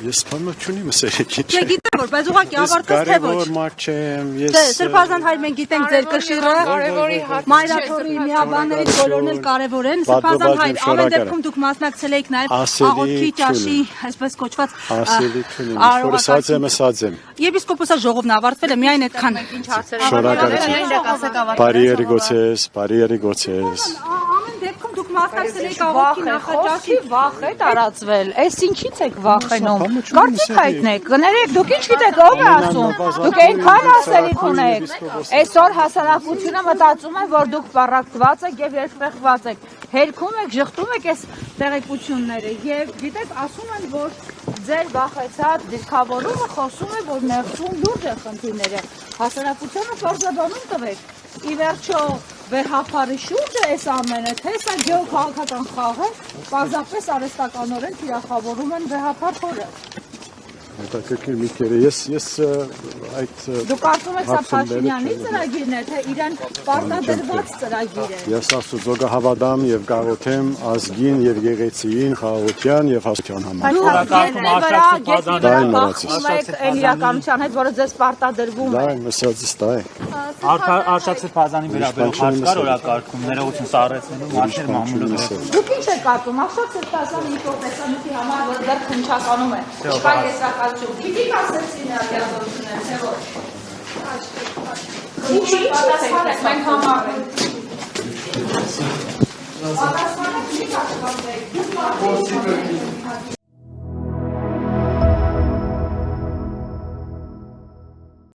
Ես բանոչունի մսերեկի չէ։ Գիտեմ որ, բայց ուղղակի ավարտես թե ոչ։ Կարևոր մարդ չեմ, ես Սրբազան հայր մենք գիտենք ձեր կշիռը, մայրաթորի միաբաններից բոլորն էլ կարևոր են։ Սրբազան հայր ամեն դեպքում դուք մասնակցել եք նաև աղոթքի ճաշի, այսպես կոչված ասելիքունի, Եպիսկոպոսա ժողովն ավարտվել է միայն այդքան։ Շնորհակալություն։ Բարի գոցես։ Ամեն դեպքում դուք մասնակցել եք աղոթքի նախաճաշի, վախ է տարածվել։ Այս ինչից եք վախենում։ Կարծիք հայտնեք, կներեք, դուք ինչ գիտեք, ով է ասում։ Դուք այնքան ասելիք ունեք։ Այսօր հասարակությունը մտածում է, որ դուք պառակտված եք եւ երբեղված եք։ Հերքում եք, ժխտում եք այս տեղեկությունները եւ գիտեք, ասում են, որ ձեր վախեցած դիրքավորումը խոսում է, որ մեղսում լուրջ է խնդիրները։ Հասարակությանը պարզաբանում տվեք։ Ի վերջո վերհապարի շուրջը այս ամենը, թե սա գեոքաղաքական խաղ է, պարզապես արհեստականորեն թիրախավորում են վերհապար փորը։ Հետաքրքիր միտքեր է, ես այդ Դուք կարծում եք սա Փաշինյանի ծրագիրն է, թե իրեն պարտադրված ծրագիր է։ Ես Աստծո հավատամ եւ գաղութեմ ազգին եւ եկեղեցիին, խաղաղության եւ հասության համար։ Այն իրականության հետ, որը ձեզ պարտադրվում է։ Դա մսածս դա է։ Արշակցի բազանի վերաբերող հարց կար օրակարգում, ներողություն սառեցնելու մարդեր մամուլը։ Դուք ինչ եք կարծում, արշակցի բազանի ինտերնետի համար, որ դեռ քննչականում է։ Չկա եզրակացություն։ Քիչ ասեցին հաջողություններ, թե ոչ։ Ինչ պատասխանեք, մենք համարենք։ Պատասխանեք, չի պատասխանեք։